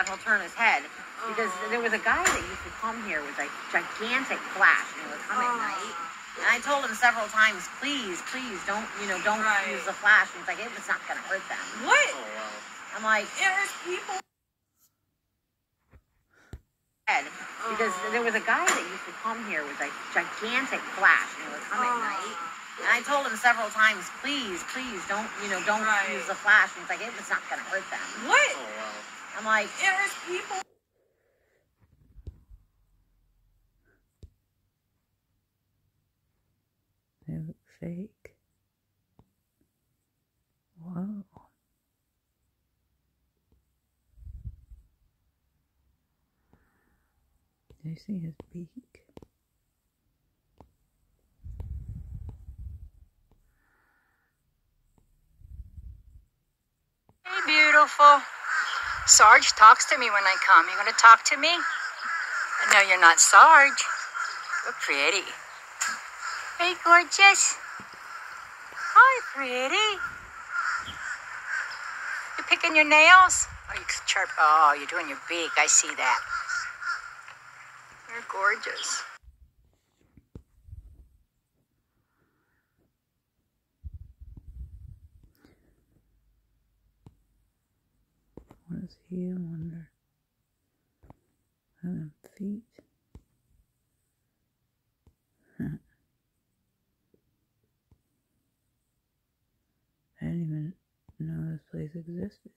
he'll turn his head because there was a guy that used to come here with a gigantic flash and he would come at night. And I told him several times, please don't use the flash. And he's like, it's not going to hurt them. What? Oh, wow. I'm like, It hurts people. Because there was a guy that used to come here with a gigantic flash and he would come at night. And I told him several times, please don't use the flash. And he's like, it's not going to hurt them. What? Oh, wow. I'm like, It hurts people. They look fake. Wow. Do you see his beak? Hey, beautiful. Sarge talks to me when I come. You gonna talk to me? No, you're not Sarge. You're pretty. Hey, gorgeous. Hi, pretty. You picking your nails? Oh, you sharp. Oh, you're doing your beak. I see that. You're gorgeous. What is he? I wonder. Feet. I didn't even know this place existed.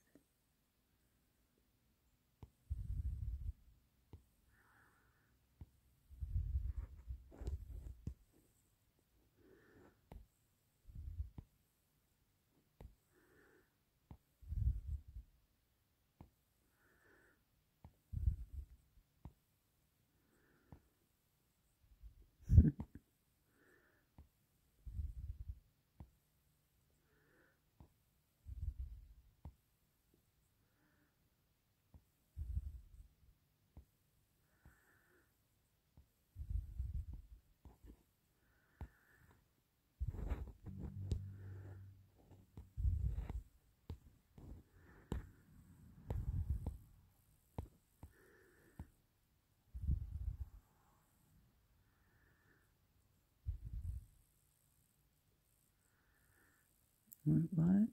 What?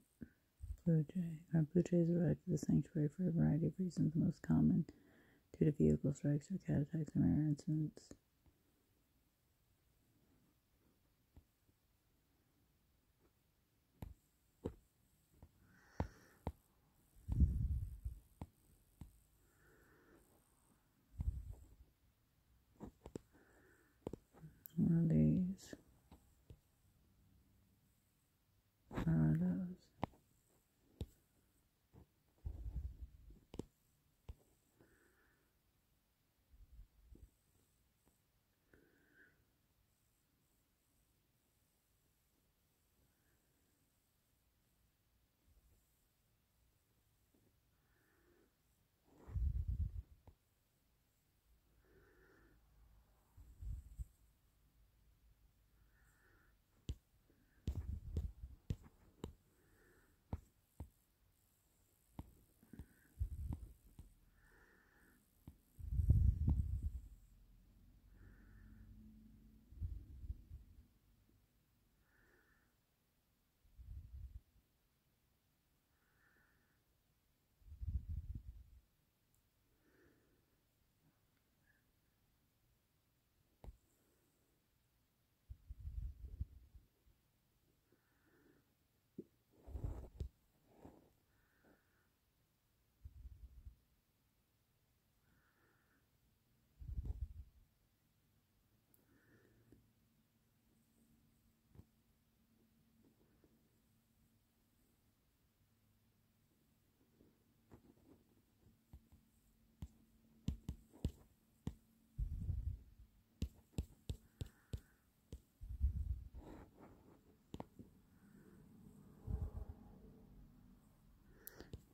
Blue jay. Blue jays arrive at the sanctuary for a variety of reasons. The most common due to vehicle strikes or cat attacks and rare incidents. What are these? What are those?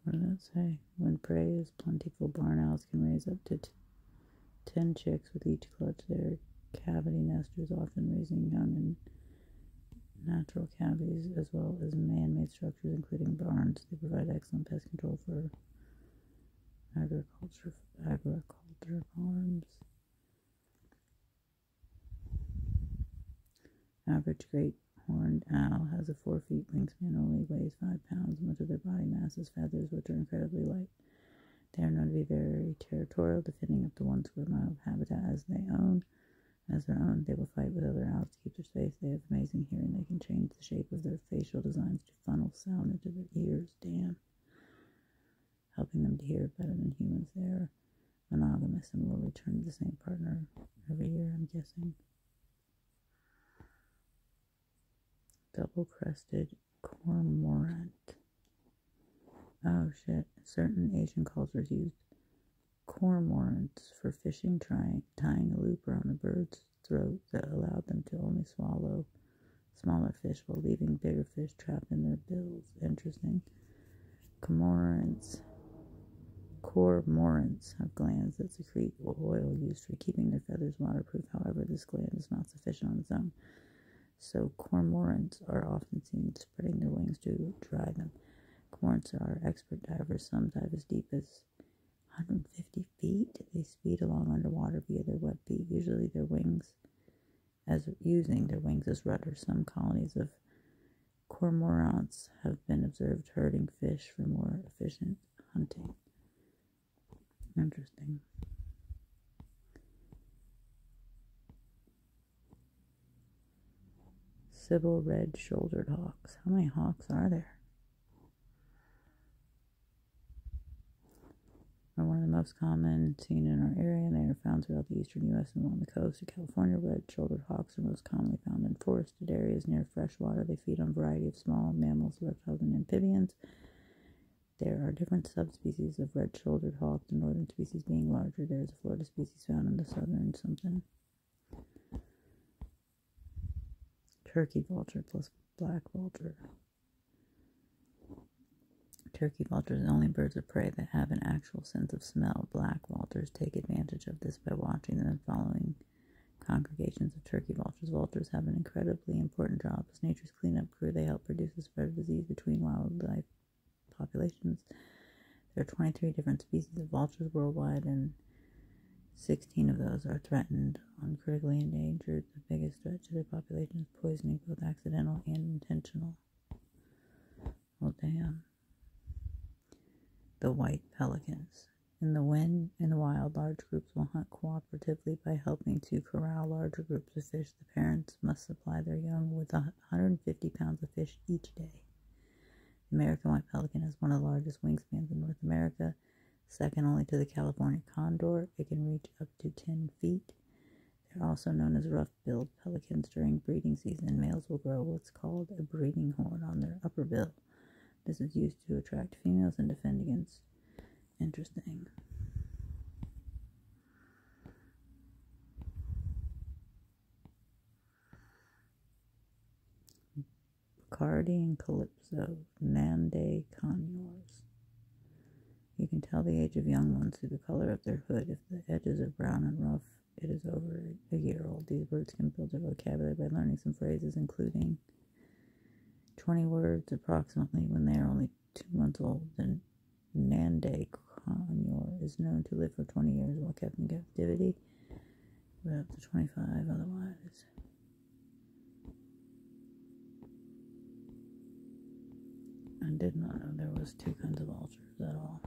What does that say? When prey is plentiful, barn owls can raise up to 10 chicks with each clutch. They are cavity nesters, often raising young in natural cavities as well as man-made structures, including barns. They provide excellent pest control for agriculture farms. Average great horned owl has a 4 feet wingspan, only weighs 5 pounds. Much of their body mass is feathers, which are incredibly light. They are known to be very territorial, defending up to 1 square mile of habitat as their own. They will fight with other owls to keep their space. They have amazing hearing. They can change the shape of their facial designs to funnel sound into their ears. Damn. Helping them to hear better than humans. They are monogamous and will return to the same partner every year, I'm guessing. Double-crested cormorant. Oh shit. Certain Asian cultures used cormorants for fishing, tying a loop around a bird's throat that allowed them to only swallow smaller fish while leaving bigger fish trapped in their bills. Interesting. Cormorants have glands that secrete oil used for keeping their feathers waterproof. However, this gland is not sufficient on its own, so cormorants are often seen spreading their wings to dry them. Cormorants are expert divers. Some dive as deep as 150 feet. They speed along underwater via their web feet, using their wings as rudder. Some colonies of cormorants have been observed herding fish for more efficient hunting. Interesting. Sibyl red-shouldered hawks. How many hawks are there? Are one of the most common seen in our area, and they are found throughout the eastern U.S. and along the coast of California. Red-shouldered hawks are most commonly found in forested areas near fresh water. They feed on a variety of small mammals, reptiles, and amphibians. There are different subspecies of red-shouldered hawk, the northern species being larger. There is a Florida species found in the southern something. Turkey vulture plus black vulture. Turkey vultures are the only birds of prey that have an actual sense of smell. Black vultures take advantage of this by watching them and following congregations of turkey vultures. Vultures have an incredibly important job as nature's cleanup crew. They help reduce the spread of disease between wildlife populations. There are 23 different species of vultures worldwide, and 16 of those are threatened or critically endangered. The biggest threat to their population is poisoning, both accidental and intentional. Well, damn. The white pelicans. In the wild, large groups will hunt cooperatively by helping to corral larger groups of fish. The parents must supply their young with 150 pounds of fish each day. The American white pelican has one of the largest wingspans in North America, second only to the California condor. It can reach up to 10 feet. They're also known as rough-billed pelicans. During breeding season, males will grow what's called a breeding horn on their upper bill. This is used to attract females and defend against. Interesting. Bacardi and Calypso, Nande conures. You can tell the age of young ones through the color of their hood. If the edges are brown and rough, it is over a year old. These birds can build their vocabulary by learning some phrases, including 20 words approximately when they are only 2 months old. The Nande conure is known to live for 20 years while kept in captivity, but up to 25 otherwise. I did not know there was 2 kinds of vultures at all.